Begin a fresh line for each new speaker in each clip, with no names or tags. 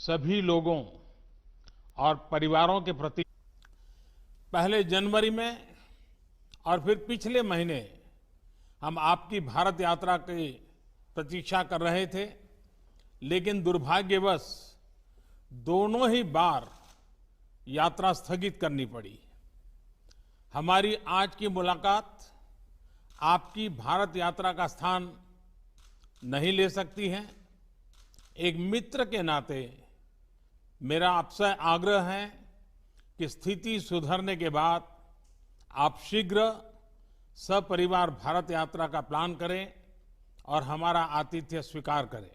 सभी लोगों और परिवारों के प्रति पहले जनवरी में और फिर पिछले महीने हम आपकी भारत यात्रा की प्रतीक्षा कर रहे थे, लेकिन दुर्भाग्यवश दोनों ही बार यात्रा स्थगित करनी पड़ी। हमारी आज की मुलाकात आपकी भारत यात्रा का स्थान नहीं ले सकती है। एक मित्र के नाते मेरा आपसे आग्रह है कि स्थिति सुधरने के बाद आप शीघ्र सपरिवार भारत यात्रा का प्लान करें और हमारा आतिथ्य स्वीकार करें।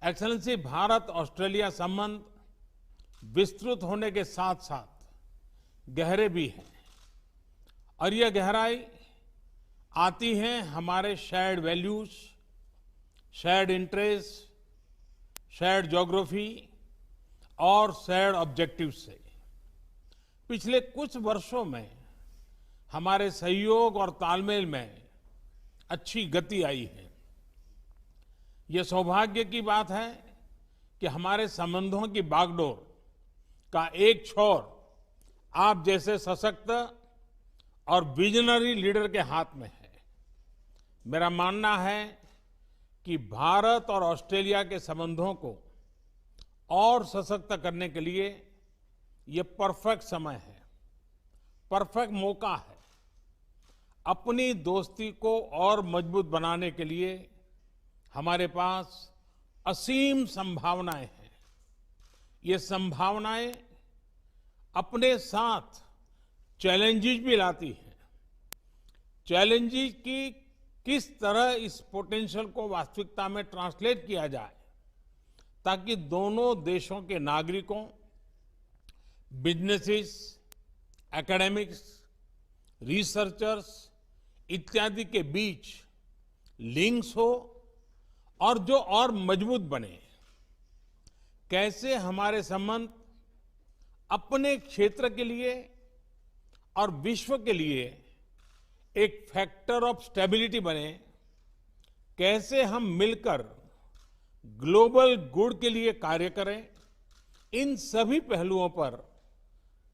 एक्सेलेंसी, भारत ऑस्ट्रेलिया संबंध विस्तृत होने के साथ साथ गहरे भी हैं और यह गहराई आती है हमारे shared values, shared interest, shared geography और शेयर्ड ऑब्जेक्टिव से। पिछले कुछ वर्षों में हमारे सहयोग और तालमेल में अच्छी गति आई है। यह सौभाग्य की बात है कि हमारे संबंधों की बागडोर का एक छोर आप जैसे सशक्त और विजनरी लीडर के हाथ में है। मेरा मानना है कि भारत और ऑस्ट्रेलिया के संबंधों को और सशक्त करने के लिए ये परफेक्ट समय है, परफेक्ट मौका है। अपनी दोस्ती को और मजबूत बनाने के लिए हमारे पास असीम संभावनाएं हैं। ये संभावनाएं अपने साथ चैलेंजेस भी लाती हैं। चैलेंजेस की किस तरह इस पोटेंशियल को वास्तविकता में ट्रांसलेट किया जाए ताकि दोनों देशों के नागरिकों, बिजनेसेस, एकेडमिक्स, रिसर्चर्स इत्यादि के बीच लिंक्स हो और जो और मजबूत बने। कैसे हमारे संबंध अपने क्षेत्र के लिए और विश्व के लिए एक फैक्टर ऑफ स्टेबिलिटी बने, कैसे हम मिलकर ग्लोबल गुड के लिए कार्य करें, इन सभी पहलुओं पर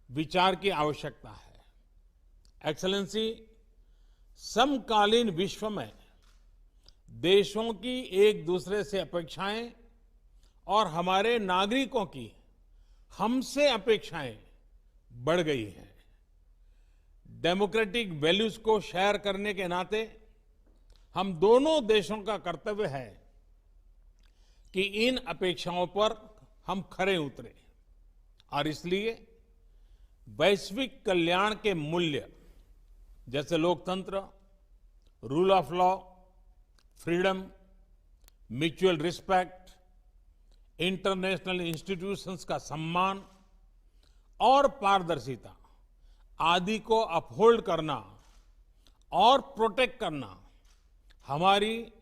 विचार की आवश्यकता है। एक्सेलेंसी, समकालीन विश्व में देशों की एक दूसरे से अपेक्षाएं और हमारे नागरिकों की हमसे अपेक्षाएं बढ़ गई हैं। डेमोक्रेटिक वैल्यूज को शेयर करने के नाते हम दोनों देशों का कर्तव्य है कि इन अपेक्षाओं पर हम खरे उतरें और इसलिए वैश्विक कल्याण के मूल्य जैसे लोकतंत्र, rule of law, freedom, mutual respect, international institutions का सम्मान और पारदर्शिता आदि को अपहोल्ड करना और प्रोटेक्ट करना हमारी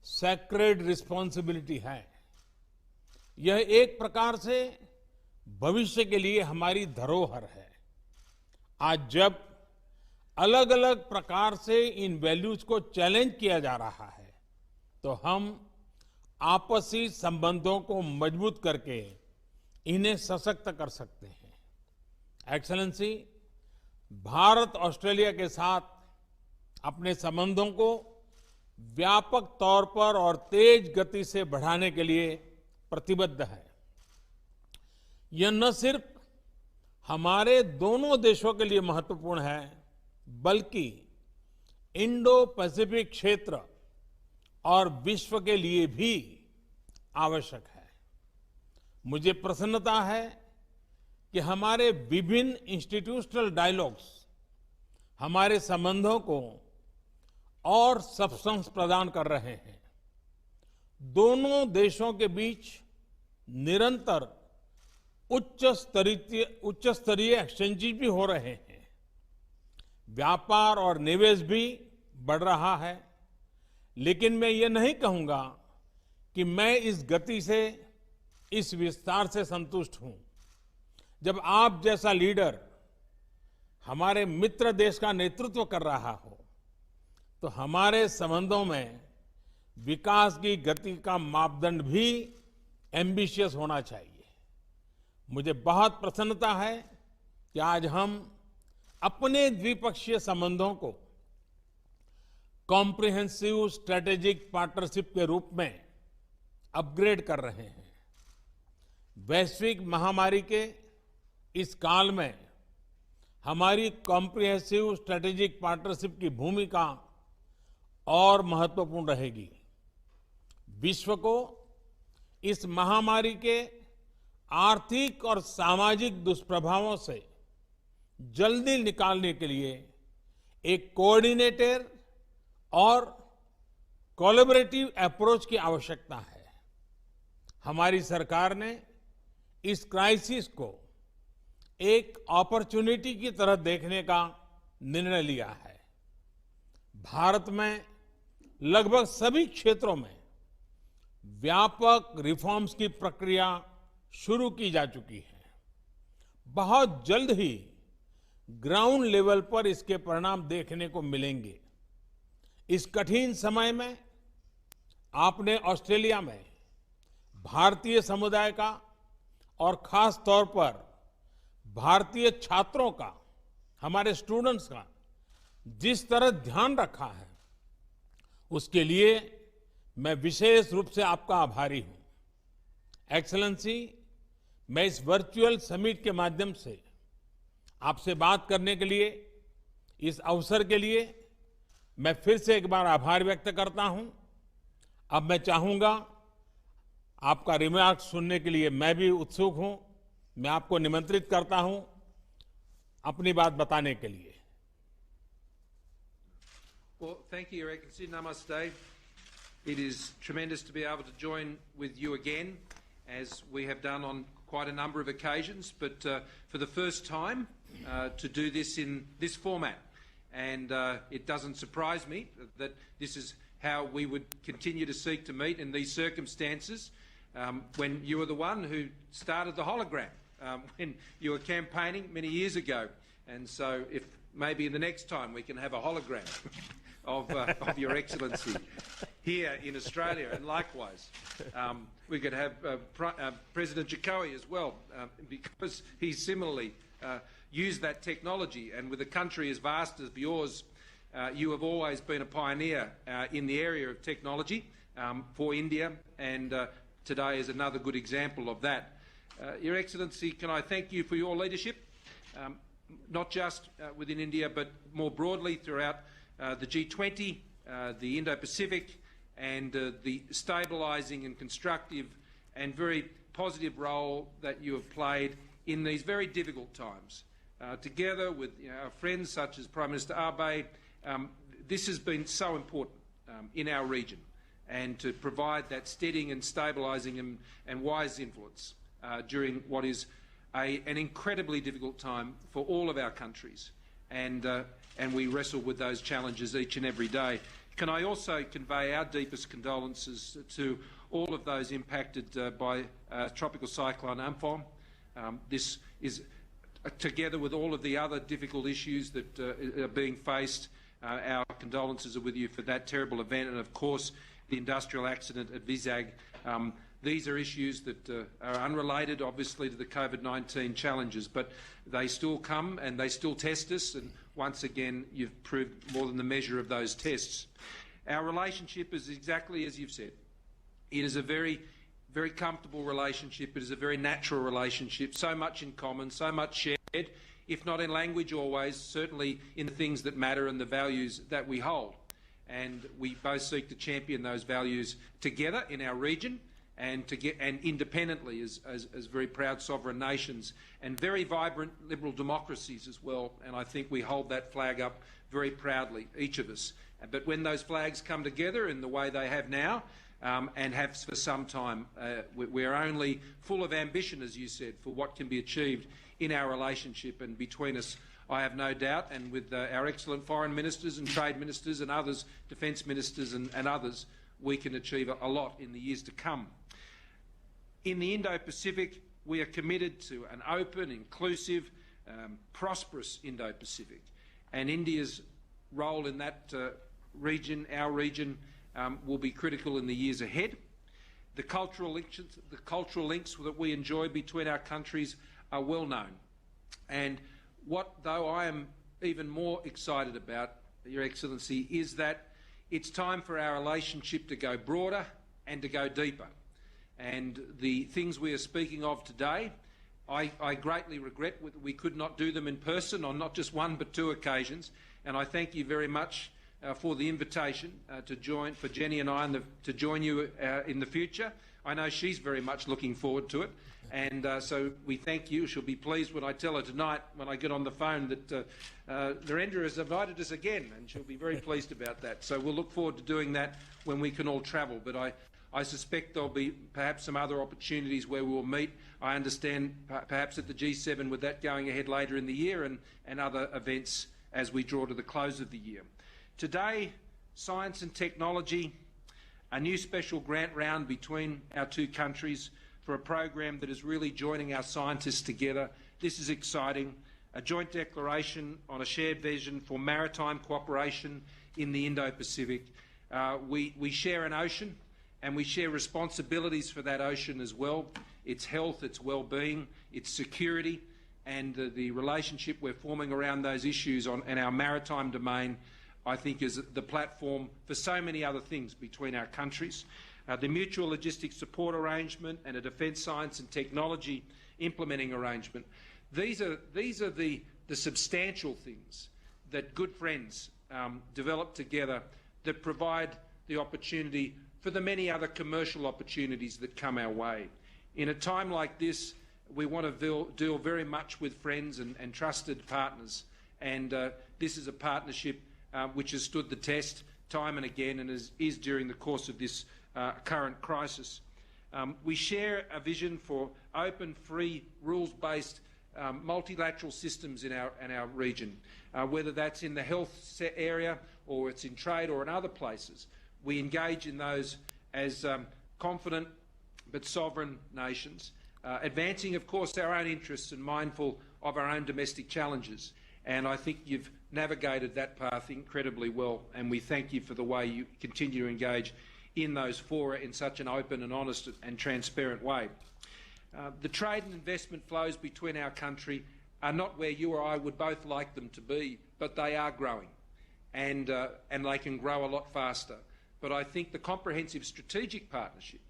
सैक्रेड रिस्पॉन्सिबिलिटी है। यह एक प्रकार से भविष्य के लिए हमारी धरोहर है। आज जब अलग अलग प्रकार से इन वैल्यूज को चैलेंज किया जा रहा है, तो हम आपसी संबंधों को मजबूत करके इन्हें सशक्त कर सकते हैं। एक्सेलेंसी, भारत ऑस्ट्रेलिया के साथ अपने संबंधों को व्यापक तौर पर और तेज गति से बढ़ाने के लिए प्रतिबद्ध है। यह न सिर्फ हमारे दोनों देशों के लिए महत्वपूर्ण है, बल्कि इंडो पैसिफिक क्षेत्र और विश्व के लिए भी आवश्यक है। मुझे प्रसन्नता है कि हमारे विभिन्न इंस्टीट्यूशनल डायलॉग्स हमारे संबंधों को और सब्सटेंस प्रदान कर रहे हैं। दोनों देशों के बीच निरंतर उच्च स्तरीय एक्सचेंजेस भी हो रहे हैं। व्यापार और निवेश भी बढ़ रहा है। लेकिन मैं ये नहीं कहूंगा कि मैं इस गति से, इस विस्तार से संतुष्ट हूं। जब आप जैसा लीडर हमारे मित्र देश का नेतृत्व कर रहा हो, तो हमारे संबंधों में विकास की गति का मापदंड भी एम्बिशियस होना चाहिए। मुझे बहुत प्रसन्नता है कि आज हम अपने द्विपक्षीय संबंधों को कॉम्प्रिहेंसिव स्ट्रेटेजिक पार्टनरशिप के रूप में अपग्रेड कर रहे हैं। वैश्विक महामारी के इस काल में हमारी कॉम्प्रिहेंसिव स्ट्रेटेजिक पार्टनरशिप की भूमिका और महत्वपूर्ण रहेगी। विश्व को इस महामारी के आर्थिक और सामाजिक दुष्प्रभावों से जल्दी निकालने के लिए एक कोऑर्डिनेटेड और कोलैबोरेटिव अप्रोच की आवश्यकता है। हमारी सरकार ने इस क्राइसिस को एक अपॉर्चुनिटी की तरह देखने का निर्णय लिया है। भारत में लगभग सभी क्षेत्रों में व्यापक रिफॉर्म्स की प्रक्रिया शुरू की जा चुकी है। बहुत जल्द ही ग्राउंड लेवल पर इसके परिणाम देखने को मिलेंगे। इस कठिन समय में आपने ऑस्ट्रेलिया में भारतीय समुदाय का और खास तौर पर भारतीय छात्रों का, हमारे स्टूडेंट्स का जिस तरह ध्यान रखा है, उसके लिए मैं विशेष रूप से आपका आभारी हूं। एक्सेलेंसी, मैं इस वर्चुअल समिट के माध्यम से आपसे बात करने के लिए, इस अवसर के लिए मैं फिर से एक बार आभार व्यक्त करता हूं। अब मैं चाहूंगा आपका रिमार्क सुनने के लिए मैं भी उत्सुक हूं। मैं आपको निमंत्रित करता हूं अपनी बात बताने के लिए।
Well, thank you, Your Excellency. Namaste. It is tremendous to be able to join with you again, as we have done on quite a number of occasions, but for the first time to do this in this format. And it doesn't surprise me that this is how we would continue to seek to meet in these circumstances, when you were the one who started the hologram, when you were campaigning many years ago. And so if maybe the next time we can have a hologram of Your Excellency here in Australia, and likewise we could have President Jokowi as well, because he similarly used that technology. And with a country as vast as yours, you have always been a pioneer in the area of technology for India, and today is another good example of that. Your Excellency, can I thank you for your leadership, not just within India, but more broadly throughout the G20, the Indo-Pacific, and the stabilising and constructive and very positive role that you have played in these very difficult times. Together with our friends such as Prime Minister Abe, this has been so important in our region, and to provide that steadying and stabilising and wise influence during what is an incredibly difficult time for all of our countries, and we wrestle with those challenges each and every day. Can I also convey our deepest condolences to all of those impacted by Tropical Cyclone Amphan? This is, together with all of the other difficult issues that are being faced, our condolences are with you for that terrible event, and of course the industrial accident at Vizag. These are issues that are unrelated, obviously, to the COVID-19 challenges, but they still come and they still test us, and once again you've proved more than the measure of those tests. Our relationship is exactly as you've said. It is a very, very comfortable relationship. It is a very natural relationship, so much in common, so much shared, if not in language always, certainly in the things that matter and the values that we hold. And we both seek to champion those values together in our region, and independently as very proud sovereign nations and very vibrant liberal democracies as well. And I think we hold that flag up very proudly, each of us. But when those flags come together in the way they have now, and have for some time, we're only full of ambition, as you said, for what can be achieved in our relationship and between us. I have no doubt, and with our excellent foreign ministers and trade ministers and others, defence ministers and others, we can achieve a lot in the years to come. In the Indo-Pacific, we are committed to an open, inclusive, prosperous Indo-Pacific. And India's role in that region, our region, will be critical in the years ahead. The cultural links that we enjoy between our countries are well known. And what, though, I am even more excited about, Your Excellency, is that it's time for our relationship to go broader and to go deeper. And the things we are speaking of today, I greatly regret that we could not do them in person on not just one but two occasions. And I thank you very much for the invitation for Jenny and I to join you in the future. I know she's very much looking forward to it. And so we thank you. She'll be pleased when I tell her tonight, when I get on the phone, that Narendra has invited us again, and she'll be very pleased about that. So we'll look forward to doing that when we can all travel. But I suspect there'll be perhaps some other opportunities where we will meet. I understand perhaps at the G7 with that going ahead later in the year, and other events as we draw to the close of the year. Today, science and technology, a new special grant round between our two countries for a program that is really joining our scientists together. This is exciting. A joint declaration on a shared vision for maritime cooperation in the Indo-Pacific. We share an ocean, and we share responsibilities for that ocean as well. Its health, its well-being, its security, and the relationship we're forming around those issues in our maritime domain, I think, is the platform for so many other things between our countries. The mutual logistics support arrangement and a defence science and technology implementing arrangement. These are the substantial things that good friends develop together that provide the opportunity for the many other commercial opportunities that come our way. In a time like this, we want to deal very much with friends and trusted partners, and this is a partnership which has stood the test time and again, and is during the course of this current crisis. We share a vision for open, free, rules-based multilateral systems in our region, whether that's in the health area or it's in trade or in other places. We engage in those as confident but sovereign nations, advancing, of course, our own interests and mindful of our own domestic challenges. And I think you've navigated that path incredibly well, and we thank you for the way you continue to engage in those fora in such an open and honest and transparent way. The trade and investment flows between our country are not where you or I would both like them to be, but they are growing, and they can grow a lot faster. But I think the comprehensive strategic partnership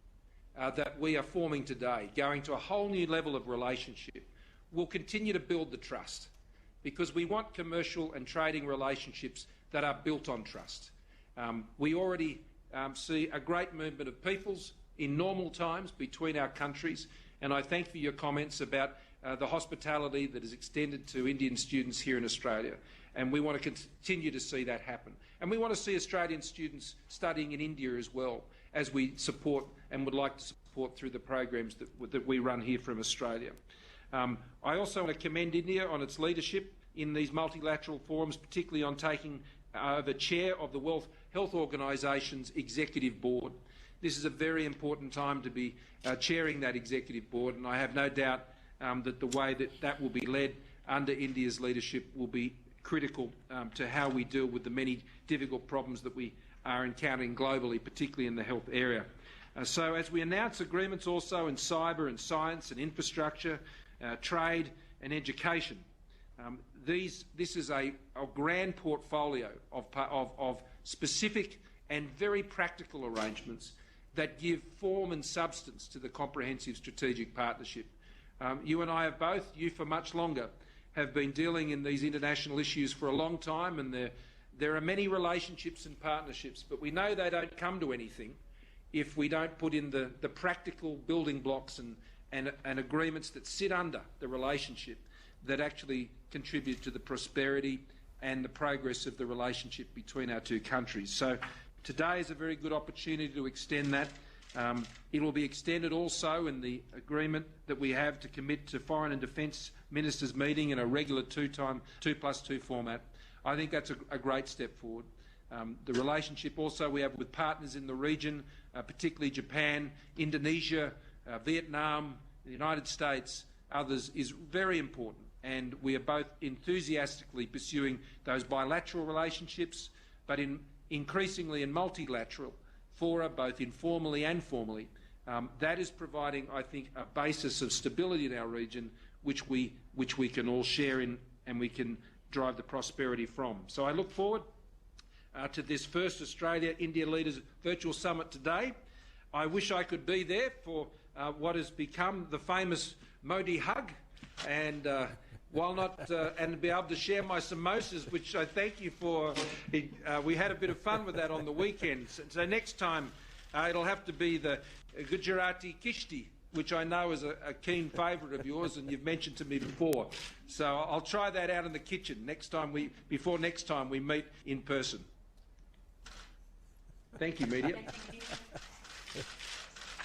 that we are forming today, going to a whole new level of relationship, will continue to build the trust, because we want commercial and trading relationships that are built on trust. We already see a great movement of peoples in normal times between our countries, and I thank for your comments about the hospitality that is extended to Indian students here in Australia, and we want to continue to see that happen. And we want to see Australian students studying in India as well, as we support and would like to support through the programs that we run here from Australia. I also want to commend India on its leadership in these multilateral forums, particularly on taking over chair of the World Health Organisation's executive board. This is a very important time to be chairing that executive board, and I have no doubt that the way that will be led under India's leadership will be critical to how we deal with the many difficult problems that we are encountering globally, particularly in the health area. So as we announce agreements also in cyber and science and infrastructure, trade and education, this is a grand portfolio of specific and very practical arrangements that give form and substance to the comprehensive strategic partnership. You and I have both, you for much longer, have been dealing in these international issues for a long time, and there are many relationships and partnerships, but we know they don't come to anything if we don't put in the practical building blocks and agreements that sit under the relationship that actually contribute to the prosperity and the progress of the relationship between our two countries. So today is a very good opportunity to extend that. It will be extended also in the agreement that we have to commit to Foreign and Defence Ministers meeting in a regular 2+2 format. I think that's a great step forward. The relationship also we have with partners in the region, particularly Japan, Indonesia, Vietnam, the United States, others, is very important. And we are both enthusiastically pursuing those bilateral relationships, but increasingly in multilateral fora, both informally and formally, That is providing, I think, a basis of stability in our region which we can all share in and we can drive the prosperity from. So I look forward to this first Australia-India Leaders Virtual Summit today. I wish I could be there for what has become the famous Modi hug, and while not, and be able to share my samosas, which I thank you for. We had a bit of fun with that on the weekend. So next time it'll have to be the Gujarati khicdhi, which I know is a keen favourite of yours, and you've mentioned to me before. So I'll try that out in the kitchen before next time we meet in person. Thank you, media.